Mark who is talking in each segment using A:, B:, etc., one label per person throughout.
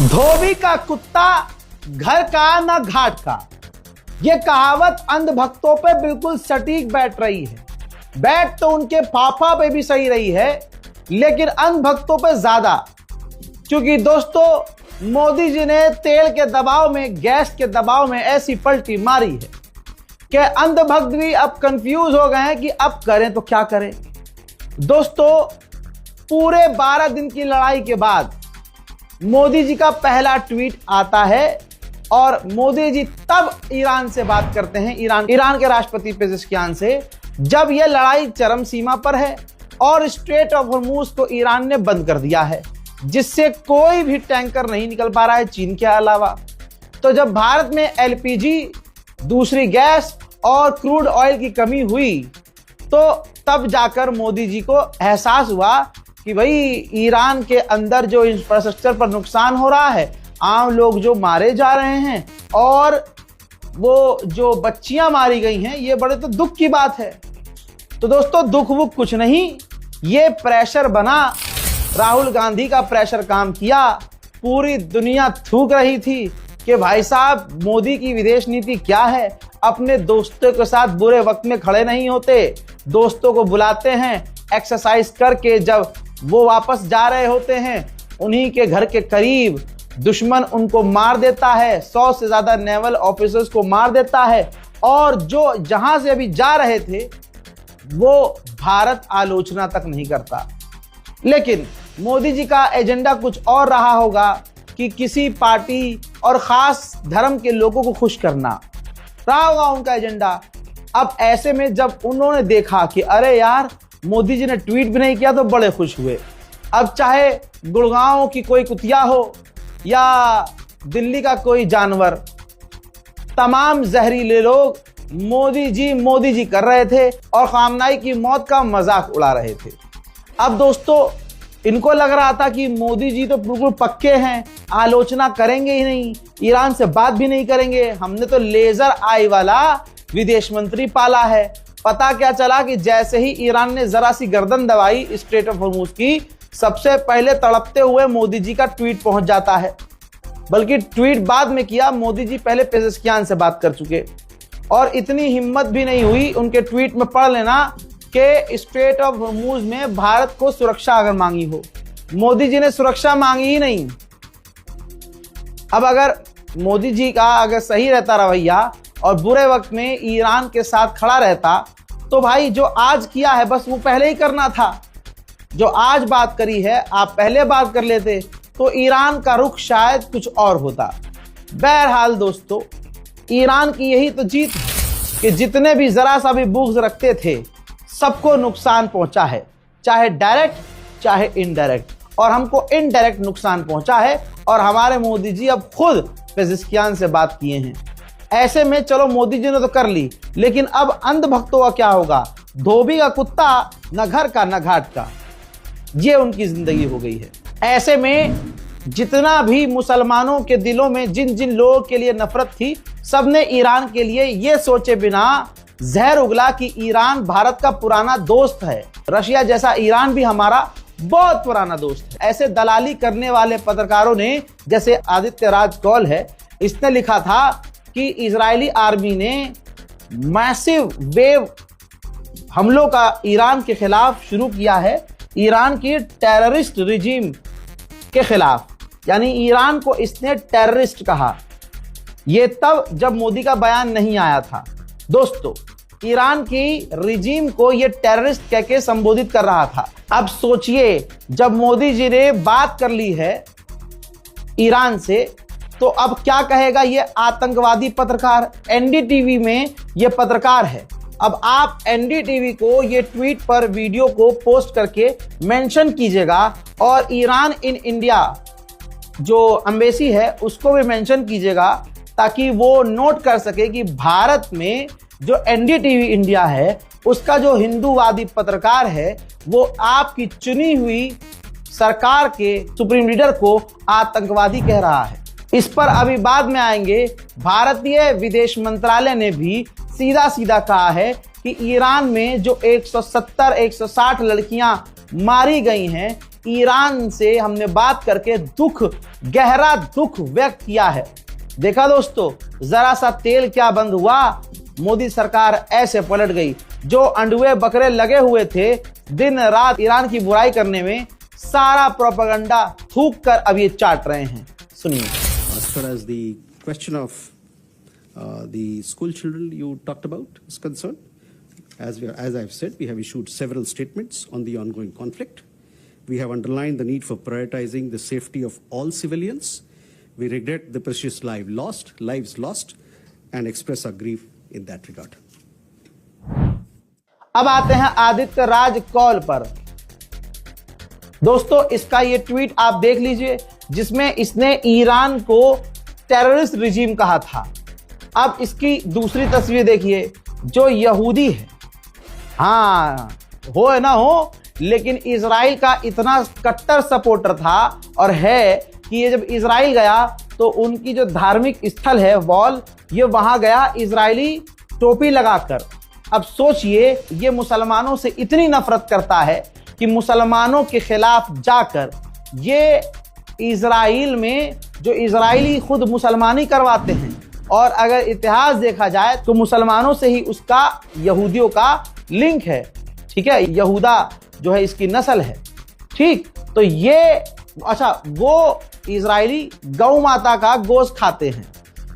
A: धोबी का कुत्ता घर का ना घाट का, यह कहावत अंधभक्तों पे बिल्कुल सटीक बैठ रही है। बैठ तो उनके फाफा पे भी सही रही है, लेकिन अंधभक्तों पे ज्यादा। क्योंकि दोस्तों, मोदी जी ने तेल के दबाव में, गैस के दबाव में ऐसी पलटी मारी है कि अंधभक्त भी अब कंफ्यूज हो गए हैं कि अब करें तो क्या करें। दोस्तों, पूरे 12 दिन की लड़ाई के बाद मोदी जी का पहला ट्वीट आता है और मोदी जी तब ईरान से बात करते हैं, ईरान के राष्ट्रपति पेजेश्कियान से, जब यह लड़ाई चरम सीमा पर है और स्ट्रेट ऑफ हॉर्मूज को ईरान ने बंद कर दिया है, जिससे कोई भी टैंकर नहीं निकल पा रहा है चीन के अलावा। तो जब भारत में एलपीजी, दूसरी गैस और क्रूड ऑयल की कमी हुई, तो तब जाकर मोदी जी को एहसास हुआ कि भाई ईरान के अंदर जो इंफ्रास्ट्रक्चर पर नुकसान हो रहा है, आम लोग जो मारे जा रहे हैं और वो जो बच्चियां मारी गई हैं, ये बड़े तो दुख की बात है। तो दोस्तों, दुख वुख कुछ नहीं, ये प्रेशर बना, राहुल गांधी का प्रेशर काम किया। पूरी दुनिया थूक रही थी कि भाई साहब, मोदी की विदेश नीति क्या है। अपने दोस्तों के साथ बुरे वक्त में खड़े नहीं होते, दोस्तों को बुलाते हैं, एक्सरसाइज करके जब वो वापस जा रहे होते हैं, उन्हीं के घर के करीब दुश्मन उनको मार देता है, 100 से ज्यादा नेवल ऑफिसर्स को मार देता है, और जो जहां से अभी जा रहे थे वो भारत आलोचना तक नहीं करता। लेकिन मोदी जी का एजेंडा कुछ और रहा होगा कि किसी पार्टी और खास धर्म के लोगों को खुश करना रहा होगा उनका एजेंडा। अब ऐसे में जब उन्होंने देखा कि अरे यार, मोदी जी ने ट्वीट भी नहीं किया, तो बड़े खुश हुए। अब चाहे गुड़गांव की कोई कुतिया हो या दिल्ली का कोई जानवर, तमाम जहरीले लोग मोदी जी कर रहे थे और खामनाई की मौत का मजाक उड़ा रहे थे। अब दोस्तों, इनको लग रहा था कि मोदी जी तो बिल्कुल पक्के हैं, आलोचना करेंगे ही नहीं, ईरान से बात भी नहीं करेंगे, हमने तो लेजर आई वाला विदेश मंत्री पाला है। पता क्या चला कि जैसे ही ईरान ने जरा सी गर्दन दबाई स्ट्रेट ऑफ हॉर्मूज की, सबसे पहले तड़पते हुए मोदी जी का ट्वीट पहुंच जाता है। बल्कि ट्वीट बाद में किया, मोदी जी पहले पेजेश्कियान से बात कर चुके, और इतनी हिम्मत भी नहीं हुई उनके ट्वीट में पढ़ लेना कि स्ट्रेट ऑफ हॉर्मूज में भारत को सुरक्षा अगर मांगी हो। मोदी जी ने सुरक्षा मांगी ही नहीं। अब अगर मोदी जी का अगर सही रहता रवैया और बुरे वक्त में ईरान के साथ खड़ा रहता, तो भाई जो आज किया है बस वो पहले ही करना था। जो आज बात करी है, आप पहले बात कर लेते तो ईरान का रुख शायद कुछ और होता। बहरहाल दोस्तों, ईरान की यही तो जीत है कि जितने भी जरा सा भी बुग्ज रखते थे, सबको नुकसान पहुंचा है, चाहे डायरेक्ट चाहे इनडायरेक्ट। और हमको इनडायरेक्ट नुकसान पहुंचा है, और हमारे मोदी जी अब खुद पेजेश्कियान से बात किए हैं। ऐसे में चलो, मोदी जी ने तो कर ली, लेकिन अब अंधभक्तों का क्या होगा। धोबी का कुत्ता न घर का न घाट का, ये उनकी जिंदगी हो गई है। ऐसे में जितना भी मुसलमानों के दिलों में जिन जिन लोगों के लिए नफरत थी, सबने ईरान के लिए ये सोचे बिना जहर उगला कि ईरान भारत का पुराना दोस्त है, रशिया जैसा ईरान भी हमारा बहुत पुराना दोस्त है। ऐसे दलाली करने वाले पत्रकारों ने, जैसे आदित्य राज कौल है, इसने लिखा था कि इजरायली आर्मी ने मैसिव वेव हमलों का ईरान के खिलाफ शुरू किया है, ईरान की टेररिस्ट रिजीम के खिलाफ। यानी ईरान को इसने टेररिस्ट कहा। यह तब जब मोदी का बयान नहीं आया था। दोस्तों, ईरान की रिजीम को यह टेररिस्ट कह के संबोधित कर रहा था। अब सोचिए, जब मोदी जी ने बात कर ली है ईरान से, तो अब क्या कहेगा ये आतंकवादी पत्रकार। एनडीटीवी में ये पत्रकार है। अब आप एनडीटीवी को ये ट्वीट पर वीडियो को पोस्ट करके मेंशन कीजिएगा, और ईरान इन इंडिया जो एम्बेसी है उसको भी मेंशन कीजिएगा, ताकि वो नोट कर सके कि भारत में जो एनडीटीवी इंडिया है, उसका जो हिंदूवादी पत्रकार है, वो आपकी चुनी हुई सरकार के सुप्रीम लीडर को आतंकवादी कह रहा है। इस पर अभी बाद में आएंगे। भारतीय विदेश मंत्रालय ने भी सीधा सीधा कहा है कि ईरान में जो 170-160 लड़कियां मारी गई हैं, ईरान से हमने बात करके गहरा दुख व्यक्त किया है। देखा दोस्तों, जरा सा तेल क्या बंद हुआ, मोदी सरकार ऐसे पलट गई। जो अंडुए बकरे लगे हुए थे दिन रात ईरान की बुराई करने में, सारा प्रोपेगेंडा थूक कर अब ये चाट रहे हैं। सुनिए।
B: As far as the question of the school children you talked about is concerned, as I've said, we have issued several statements on the ongoing conflict. We have underlined the need for prioritizing the safety of all civilians. We regret the precious lives lost, and express our grief in that regard.
A: अब आते हैं आदित्य राज कौल पर। दोस्तों, इसका ये tweet आप देख लीजिए, जिसमें इसने ईरान को टेररिस्ट रिजीम कहा था। अब इसकी दूसरी तस्वीर देखिए, जो यहूदी है, हाँ हो या ना हो, लेकिन इजराइल का इतना कट्टर सपोर्टर था और है कि ये जब इजराइल गया तो उनकी जो धार्मिक स्थल है वॉल, ये वहां गया इजरायली टोपी लगाकर। अब सोचिए, ये मुसलमानों से इतनी नफरत करता है कि मुसलमानों के खिलाफ जाकर ये इजराइल में जो इजरायली खुद मुसलमानी करवाते हैं, और अगर इतिहास देखा जाए तो मुसलमानों से ही उसका यहूदियों का लिंक है। ठीक है, यहूदा जो है इसकी नस्ल है। ठीक, तो ये अच्छा, वो इजरायली गौ माता का गोश्त खाते हैं,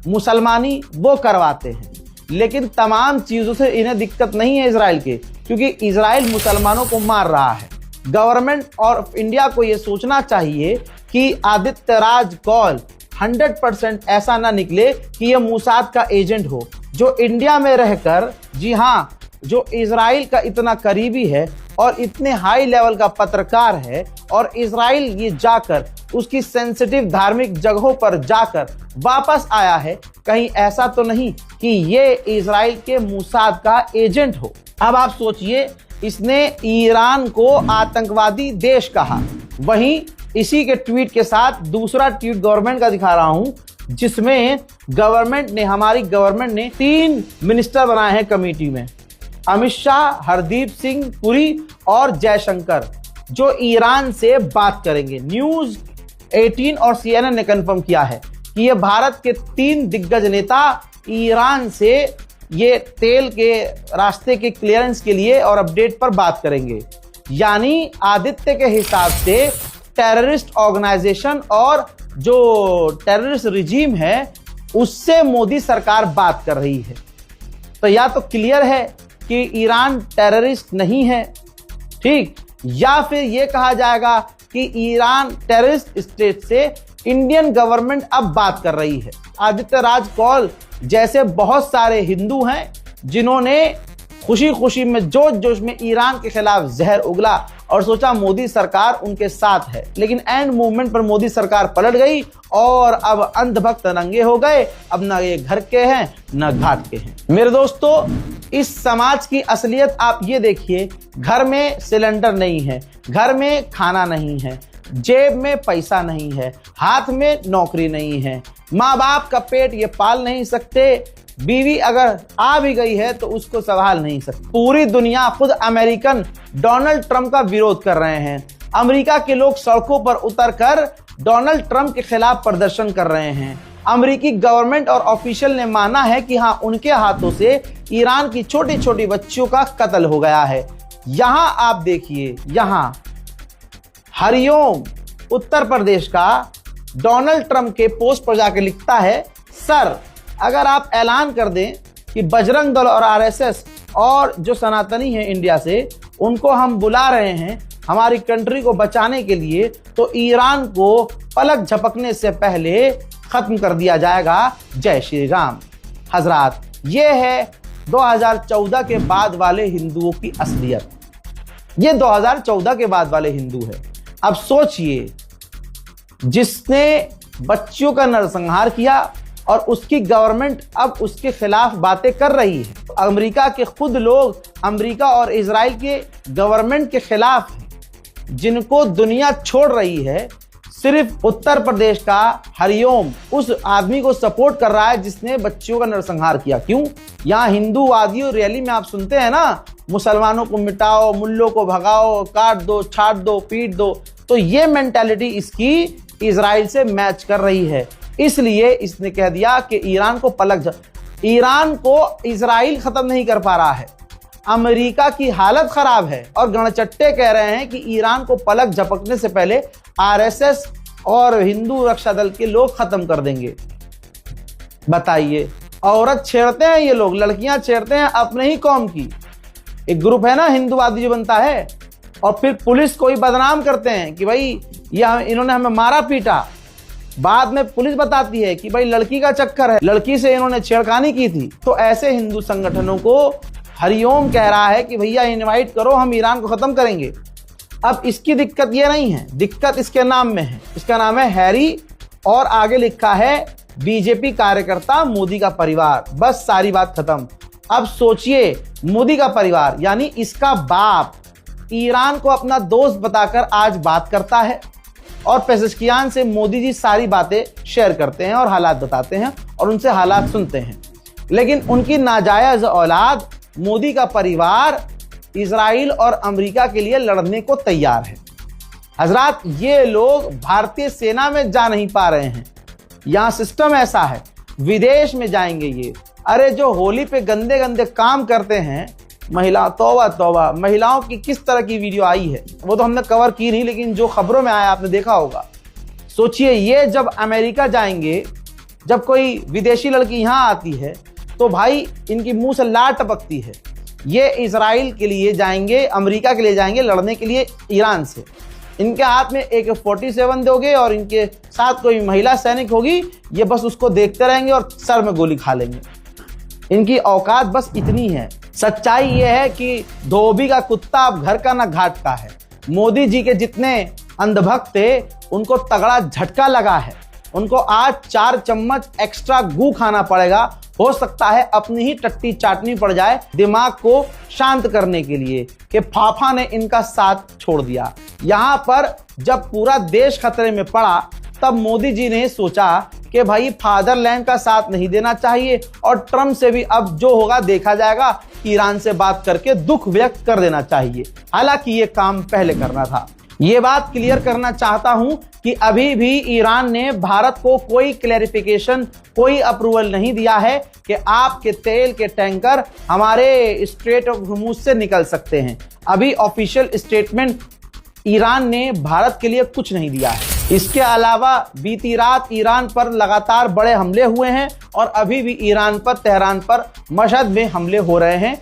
A: मुसलमानी वो करवाते हैं, लेकिन तमाम चीजों से इन्हें दिक्कत नहीं है इजराइल के, क्योंकि इजराइल मुसलमानों को मार रहा है। गवर्नमेंट और इंडिया को यह सोचना चाहिए कि आदित्य राज कौल 100% ऐसा ना निकले कि यह मोसाद का एजेंट हो, जो इंडिया में रहकर, जी हां, जो इजराइल का इतना करीबी है और इतने हाई लेवल का पत्रकार है, और इजराइल ये जाकर उसकी सेंसिटिव धार्मिक जगहों पर जाकर वापस आया है। कहीं ऐसा तो नहीं कि ये इजराइल के मोसाद का एजेंट हो। अब आप सोचिए, इसने ईरान को आतंकवादी देश कहा। वहीं इसी के ट्वीट के साथ दूसरा ट्वीट गवर्नमेंट का दिखा रहा हूं, जिसमें हमारी गवर्नमेंट ने 3 मिनिस्टर बनाए हैं कमेटी में, अमित शाह, हरदीप सिंह पुरी और जयशंकर, जो ईरान से बात करेंगे। न्यूज 18 और CNN ने कंफर्म किया है कि ये भारत के 3 दिग्गज नेता ईरान से ये तेल के रास्ते के क्लियरेंस के लिए और अपडेट पर बात करेंगे। यानी आदित्य के हिसाब से टेररिस्ट ऑर्गेनाइजेशन और जो टेररिस्ट रिजीम है उससे मोदी सरकार बात कर रही है। तो या तो क्लियर है कि ईरान टेररिस्ट नहीं है, ठीक, या फिर यह कहा जाएगा कि ईरान टेररिस्ट स्टेट से इंडियन गवर्नमेंट अब बात कर रही है। आदित्य राज कौल जैसे बहुत सारे हिंदू हैं जिन्होंने खुशी खुशी में जोश जोश में ईरान के खिलाफ जहर उगला और सोचा मोदी सरकार उनके साथ है, लेकिन एंड मूवमेंट पर मोदी सरकार पलट गई और अब अंधभक्त नंगे हो गए। अब ना ये घर के हैं ना घाट के हैं। मेरे दोस्तों, इस समाज की असलियत आप ये देखिए, घर में सिलेंडर नहीं है, घर में खाना नहीं है, जेब में पैसा नहीं है, हाथ में नौकरी नहीं है, माँ बाप का पेट ये पाल नहीं सकते, बीवी अगर आ भी गई है तो उसको संभाल नहीं सकते। पूरी दुनिया, खुद अमेरिकन डोनाल्ड ट्रंप का विरोध कर रहे हैं। अमेरिका के लोग सड़कों पर उतरकर डोनाल्ड ट्रंप के खिलाफ प्रदर्शन कर रहे हैं। अमेरिकी गवर्नमेंट और ऑफिशियल ने माना है कि हाँ, उनके हाथों से ईरान की छोटी छोटी बच्चियों का कत्ल हो गया है। यहां आप देखिए, यहां हरिओम उत्तर प्रदेश का डोनाल्ड ट्रंप के पोस्ट पर जाकर लिखता है, सर अगर आप ऐलान कर दें कि बजरंग दल और आरएसएस और जो सनातनी है इंडिया से, उनको हम बुला रहे हैं हमारी कंट्री को बचाने के लिए, तो ईरान को पलक झपकने से पहले खत्म कर दिया जाएगा। जय श्री राम। हजरात, ये है 2014 के बाद वाले हिंदुओं की असलियत। ये 2014 के बाद वाले हिंदू है। अब सोचिए, जिसने बच्चियों का नरसंहार किया और उसकी गवर्नमेंट अब उसके खिलाफ बातें कर रही है। अमेरिका के खुद लोग अमेरिका और इजराइल के गवर्नमेंट के खिलाफ हैं, जिनको दुनिया छोड़ रही है। सिर्फ उत्तर प्रदेश का हरिओम उस आदमी को सपोर्ट कर रहा है जिसने बच्चियों का नरसंहार किया। क्यों? यहाँ हिंदूवादियों रैली में आप सुनते हैं ना, मुसलमानों को मिटाओ, मुल्लों को भगाओ, काट दो, छाट दो, पीट दो। तो ये मेंटालिटी इसकी इजराइल से मैच कर रही है। इसलिए इसने कह दिया कि ईरान को इजराइल खत्म नहीं कर पा रहा है, अमेरिका की हालत खराब है और गणचट्टे कह रहे हैं कि ईरान को पलक झपकने से पहले आरएसएस और हिंदू रक्षा दल के लोग खत्म कर देंगे। बताइए, औरत छेड़ते हैं ये लोग, लड़कियां छेड़ते हैं अपने ही कौम की। एक ग्रुप है ना हिंदूवादी जो बनता है, और फिर पुलिस को ही बदनाम करते हैं कि भाई इन्होंने हमें मारा पीटा। बाद में पुलिस बताती है कि भाई लड़की का चक्कर है, लड़की से इन्होंने छेड़खानी की थी। तो ऐसे हिंदू संगठनों को हरिओम कह रहा है कि भैया इनवाइट करो, हम ईरान को खत्म करेंगे। अब इसकी दिक्कत ये नहीं है, दिक्कत इसके नाम में है। इसका नाम है हैरी और आगे लिखा है बीजेपी कार्यकर्ता मोदी का परिवार। बस सारी बात खत्म। अब सोचिए, मोदी का परिवार यानी इसका बाप ईरान को अपना दोस्त बताकर आज बात करता है और पेज़ेश्कियान से मोदी जी सारी बातें शेयर करते हैं और हालात बताते हैं और उनसे हालात सुनते हैं। लेकिन उनकी नाजायज औलाद मोदी का परिवार इजराइल और अमेरिका के लिए लड़ने को तैयार है। हजरात, ये लोग भारतीय सेना में जा नहीं पा रहे हैं। यहां सिस्टम ऐसा है, विदेश में जाएंगे ये। अरे जो होली पे गंदे गंदे काम करते हैं महिला, तौबा तौबा, महिलाओं की किस तरह की वीडियो आई है वो तो हमने कवर की नहीं, लेकिन जो खबरों में आया आपने देखा होगा। सोचिए, ये जब अमेरिका जाएंगे, जब कोई विदेशी लड़की यहां आती है तो भाई इनकी मुंह से लार टपकती है। ये इजराइल के लिए जाएंगे, अमेरिका के लिए जाएंगे लड़ने के लिए ईरान से। इनके हाथ में AK-47 दोगे और इनके साथ कोई महिला सैनिक होगी, ये बस उसको देखते रहेंगे और सर में गोली खा लेंगे। इनकी औकात बस इतनी है। सच्चाई ये है कि धोबी का कुत्ता अब घर का ना घाट का है। मोदी जी के जितने अंधभक्त थे उनको तगड़ा झटका लगा है। उनको आज 4 चम्मच एक्स्ट्रा गू खाना पड़ेगा। हो सकता है अपनी ही टट्टी चाटनी पड़ जाए दिमाग को शांत करने के लिए कि फाफा ने इनका साथ छोड़ दिया। यहां पर जब पूरा देश खतरे में पड़ा तब मोदी जी ने सोचा कि भाई फादरलैंड का साथ नहीं देना चाहिए और ट्रम्प से भी अब जो होगा देखा जाएगा, ईरान से बात करके दुख व्यक्त कर देना चाहिए। हालांकि ये काम पहले करना था। ये बात क्लियर करना चाहता हूं कि अभी भी ईरान ने भारत को कोई क्लैरिफिकेशन, कोई अप्रूवल नहीं दिया है कि आपके तेल के टैंकर हमारे स्ट्रेट ऑफ हॉर्मुज से निकल सकते हैं। अभी ऑफिशियल स्टेटमेंट ईरान ने भारत के लिए कुछ नहीं दिया है। इसके अलावा बीती रात ईरान पर लगातार बड़े हमले हुए हैं और अभी भी ईरान पर, तेहरान पर, मशहद में हमले हो रहे हैं।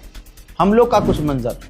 A: हमलों का कुछ मंजर।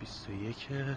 C: 21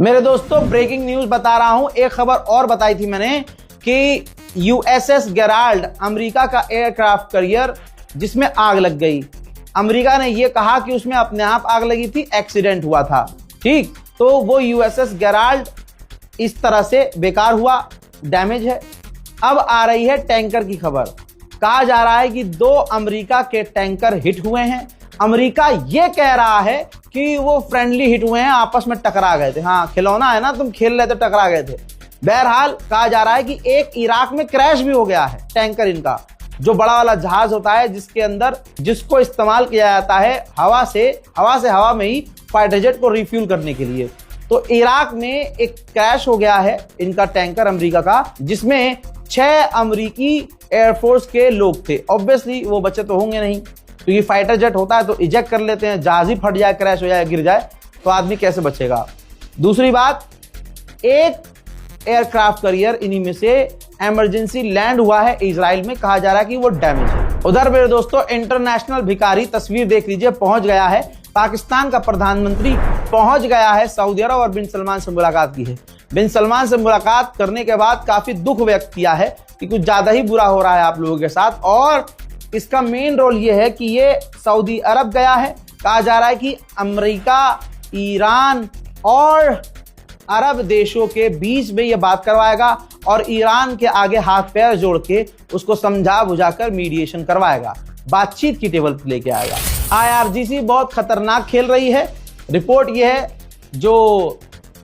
A: मेरे दोस्तों, ब्रेकिंग न्यूज बता रहा हूं। एक खबर और बताई थी मैंने कि USS गेराल्ड, अमेरिका का एयरक्राफ्ट कैरियर, जिसमें आग लग गई। अमेरिका ने यह कहा कि उसमें अपने आप आग लगी थी, एक्सीडेंट हुआ था। ठीक, तो वो USS गेराल्ड इस तरह से बेकार हुआ, डैमेज है। अब आ रही है टैंकर की खबर। कहा जा रहा है कि 2 अमेरिका के टैंकर हिट हुए हैं। अमेरिका ये कह रहा है कि वो फ्रेंडली हिट हुए हैं, आपस में टकरा गए थे। हाँ, खिलौना है ना, तुम खेल रहे थे, टकरा गए थे। बहरहाल कहा जा रहा है कि एक इराक में क्रैश भी हो गया है टैंकर इनका, जो बड़ा वाला जहाज होता है जिसके अंदर, जिसको इस्तेमाल किया जाता है हवा से हवा में ही फाइटर जेट को रिफ्यूल करने के लिए। तो इराक में एक क्रैश हो गया है इनका टैंकर अमेरिका का, जिसमें 6 अमेरिकी एयरफोर्स के लोग थे। ऑब्वियसली वो बचे तो होंगे नहीं, क्योंकि फाइटर जेट होता है तो इजेक्ट कर लेते हैं। जहाज ही फट जाए, क्रैश हो जाए, गिर जाए तो आदमी कैसे बचेगा। दूसरी बात, एक एयरक्राफ्ट कैरियर इन्हीं में से इमरजेंसी लैंड हुआ है इजराइल में। कहा जा रहा है कि वो डैमेज है। उधर मेरे दोस्तों, इंटरनेशनल भिखारी, तस्वीर देख लीजिए, पहुंच गया है पाकिस्तान का प्रधानमंत्री पहुंच गया है सऊदी अरब और बिन सलमान से मुलाकात की है। बिन सलमान से मुलाकात करने के बाद काफी दुख व्यक्त किया है कि कुछ ज्यादा ही बुरा हो रहा है आप लोगों के साथ, और इसका मेन रोल ये है कि ये सऊदी अरब गया है। कहा जा रहा है कि अमेरिका, ईरान और अरब देशों के बीच में ये बात करवाएगा और ईरान के आगे हाथ पैर जोड़ के उसको समझा बुझाकर मीडिएशन करवाएगा, बातचीत की टेबल पर लेके आएगा। IRGC बहुत खतरनाक खेल रही है। रिपोर्ट ये है जो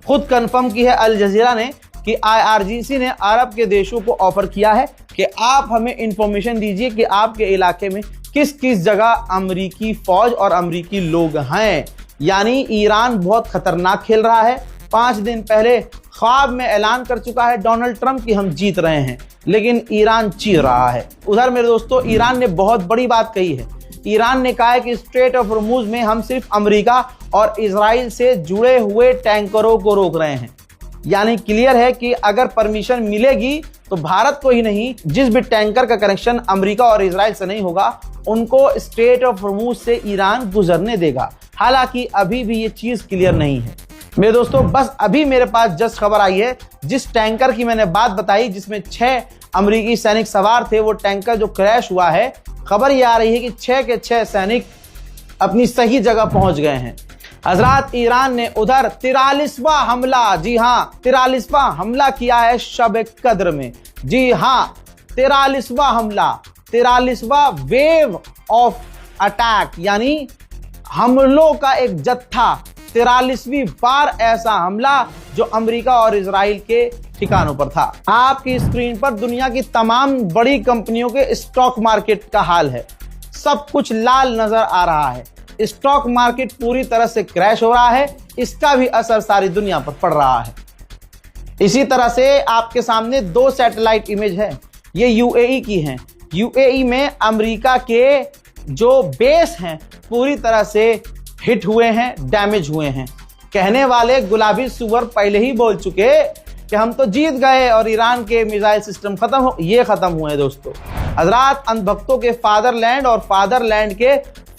A: खुद कंफर्म की है अल जजीरा ने कि IRGC ने अरब के देशों को ऑफर किया है कि आप हमें इंफॉर्मेशन दीजिए कि आपके इलाके में किस किस जगह अमेरिकी फौज और अमेरिकी लोग हैं। यानी ईरान बहुत खतरनाक खेल रहा है। 5 दिन पहले ख्वाब में ऐलान कर चुका है डोनाल्ड ट्रंप कि हम जीत रहे हैं, लेकिन ईरान चीर रहा है। उधर मेरे दोस्तों ईरान ने बहुत बड़ी बात कही है। ईरान ने कहा है कि स्ट्रेट ऑफ हॉर्मुज में हम सिर्फ अमेरिका और इजराइल से जुड़े हुए टैंकरों को रोक रहे हैं। यानी क्लियर है कि अगर परमिशन मिलेगी तो भारत को ही नहीं, जिस भी टैंकर का कनेक्शन अमेरिका और इजराइल से नहीं होगा उनको स्ट्रेट ऑफ हॉर्मुज से ईरान गुजरने देगा। हालांकि अभी भी ये चीज क्लियर नहीं है मेरे दोस्तों। बस अभी मेरे पास जस्ट खबर आई है, जिस टैंकर की मैंने बात बताई जिसमें 6 अमेरिकी सैनिक सवार थे, वो टैंकर जो क्रैश हुआ है, खबर ये आ रही है कि 6 के 6 सैनिक अपनी सही जगह पहुंच गए हैं। हजरात, ईरान ने उधर 43वां हमला, जी हां 43वां हमला किया है शब कद्र में। जी हां 43वां हमला, 43वां वेव ऑफ अटैक, यानी हमलों का एक जत्था, 43वीं बार ऐसा हमला जो अमेरिका और इजराइल के ठिकानों पर था। आपकी स्क्रीन पर दुनिया की तमाम बड़ी कंपनियों के स्टॉक मार्केट का हाल है। सब कुछ लाल नजर आ रहा है। स्टॉक मार्केट पूरी तरह से क्रैश हो रहा है। इसका भी असर सारी दुनिया पर पड़ रहा है। इसी तरह से आपके सामने 2 सैटेलाइट इमेज है, ये यूएई की हैं। यूएई में अमेरिका के जो बेस हैं पूरी तरह से हिट हुए हैं, डैमेज हुए हैं। कहने वाले गुलाबी सुअर पहले ही बोल चुके कि हम तो जीत गए और ईरान के मिसाइल सिस्टम खत्म हुए दोस्तों। हजरात, अंधभक्तों के फादरलैंड और फादरलैंड के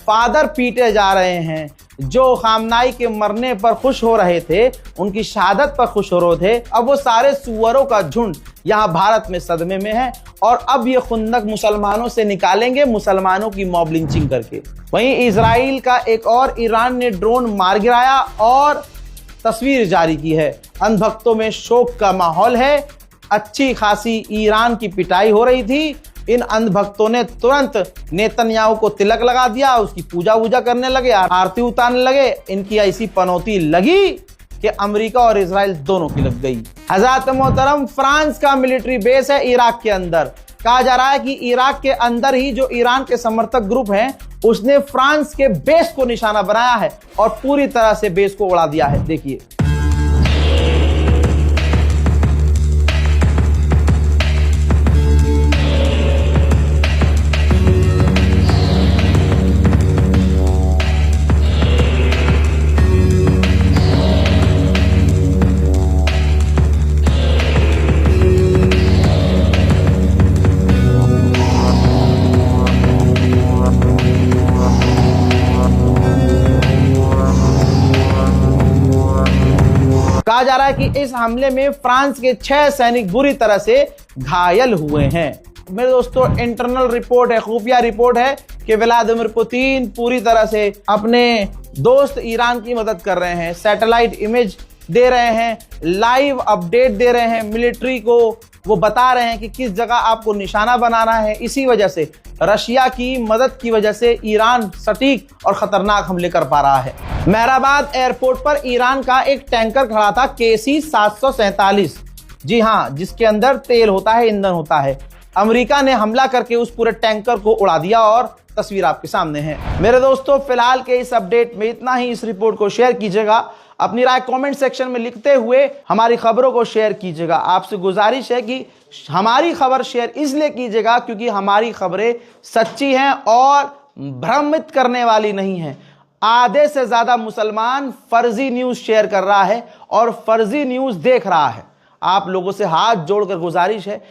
A: फादर पीटे जा रहे हैं। जो खामनाई के मरने पर खुश हो रहे थे, उनकी शहादत पर खुश हो रहे थे, अब वो सारे सुअरों का झुंड यहाँ भारत में सदमे में है और अब ये खुंदक मुसलमानों से निकालेंगे, मुसलमानों की मॉब लिंचिंग करके। वहीं इजराइल का एक और ईरान ने ड्रोन मार गिराया और तस्वीर जारी की है। अंधभक्तों में शोक का माहौल है। अच्छी खासी ईरान की पिटाई हो रही थी। इन अंधभक्तों ने तुरंत नेतन्याहू को तिलक लगा दिया, उसकी पूजा वूजा करने लगे, आरती उतारने लगे। इनकी ऐसी पनौती लगी कि अमेरिका और इजराइल दोनों की लग गई। हज़रात मोहतरम, फ्रांस का मिलिट्री बेस है इराक के अंदर। कहा जा रहा है कि इराक के अंदर ही जो ईरान के समर्थक ग्रुप हैं, उसने फ्रांस के बेस को निशाना बनाया है और पूरी तरह से बेस को उड़ा दिया है। देखिए, कहा जा रहा है कि इस हमले में फ्रांस के 6 सैनिक बुरी तरह से घायल हुए हैं। मेरे दोस्तों, इंटरनल रिपोर्ट है, खुफिया रिपोर्ट है कि व्लादिमीर पुतिन पूरी तरह से अपने दोस्त ईरान की मदद कर रहे हैं। सैटेलाइट इमेज दे रहे हैं, लाइव अपडेट दे रहे हैं मिलिट्री को। वो बता रहे हैं कि किस जगह आपको निशाना बनाना है। इसी वजह से, रशिया की मदद की वजह से ईरान सटीक और खतरनाक हमले कर पा रहा है। मेहराबाद एयरपोर्ट पर ईरान का एक टैंकर खड़ा था, KC 747, जी हाँ, जिसके अंदर तेल होता है, ईंधन होता है। अमेरिका ने हमला करके उस पूरे टैंकर को उड़ा दिया और तस्वीर आपके सामने है। मेरे दोस्तों, फिलहाल के इस अपडेट में इतना ही। इस रिपोर्ट को शेयर कीजिएगा, अपनी राय कमेंट सेक्शन में लिखते हुए हमारी खबरों को शेयर कीजिएगा। आपसे गुजारिश है कि हमारी खबर शेयर इसलिए कीजिएगा क्योंकि हमारी खबरें सच्ची हैं और भ्रमित करने वाली नहीं हैं। आधे से ज्यादा मुसलमान फर्जी न्यूज शेयर कर रहा है और फर्जी न्यूज देख रहा है। आप लोगों से हाथ जोड़कर गुजारिश है,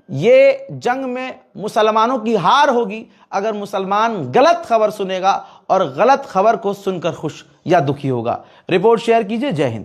A: ये जंग में मुसलमानों की हार होगी अगर मुसलमान गलत खबर सुनेगा और गलत खबर को सुनकर खुश या दुखी होगा। रिपोर्ट शेयर कीजिए। जय हिंद।